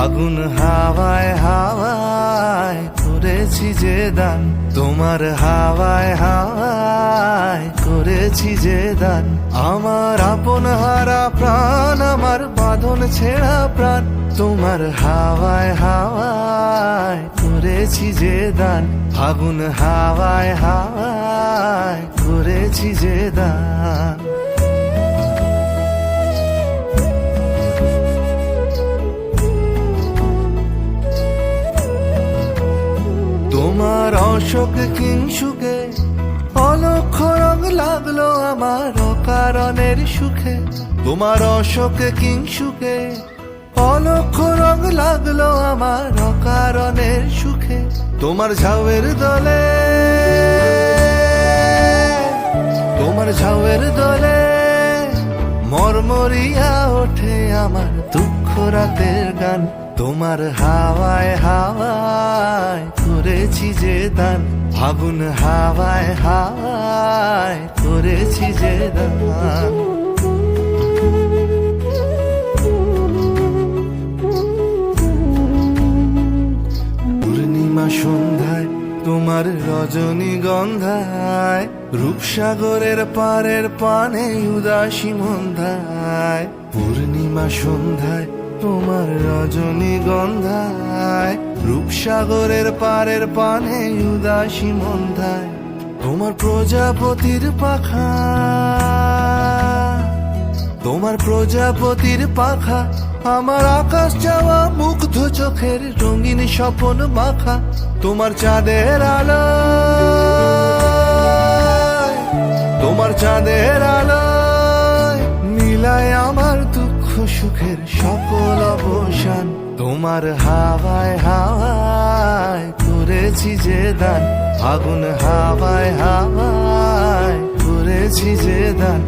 আগুন হাওয়ায় হাওয়ায় করেছি যে দান, তোমার হাওয়ায় হাওয়ায় করেছি যে দান। আমার আপন হারা প্রাণ, আমার বাঁধন ছেঁড়া প্রাণ, তোমার হাওয়ায় হাওয়ায় করেছি যে দান। আগুন হাওয়ায় হাওয়ায় করেছি যে দান। তোমার অশোক কিংসুকে অলক্ষ রং লাগলো আমার অকারণের সুখে। তোমার অশোক কিংসুকে অলক্ষ রং লাগলো আমার অকারণের সুখে। তোমার ঝাউয়ের দলে, তোমার ঝাউয়ের দলে মরমরিয়া ওঠে আমার দুঃখ রাতের গান। তোমার হাওয়ায় হাওয়ায় করেছি যে দান, আগুন হাওয়ায় হাওয়ায় করেছি যে দান। পূর্ণিমা সন্ধ্যায় তোমার রজনীগন্ধায়, রূপসাগরের পারের পানে উদাসী মন্ধায়। পূর্ণিমা সন্ধ্যায় তোমার রজনীগন্ধায়, রূপসাগরের পারের পানে উদাসী মন্ধায়। তোমার প্রজাপতির পাখা, তোমার প্রজাপতির পাখা আমার আকাশ যাওয়া মুগ্ধ চোখের রঙিন স্বপন মাখা। তোমার চাঁদের আলো, তোমার চাঁদের আলো মিলায় আমার দুঃখ সুখের সকল অবসান। তোমার হাওয়ায় হাওয়ায় করেছি যে দান, আগুন হাওয়ায় হাওয়ায় করেছি যে দান।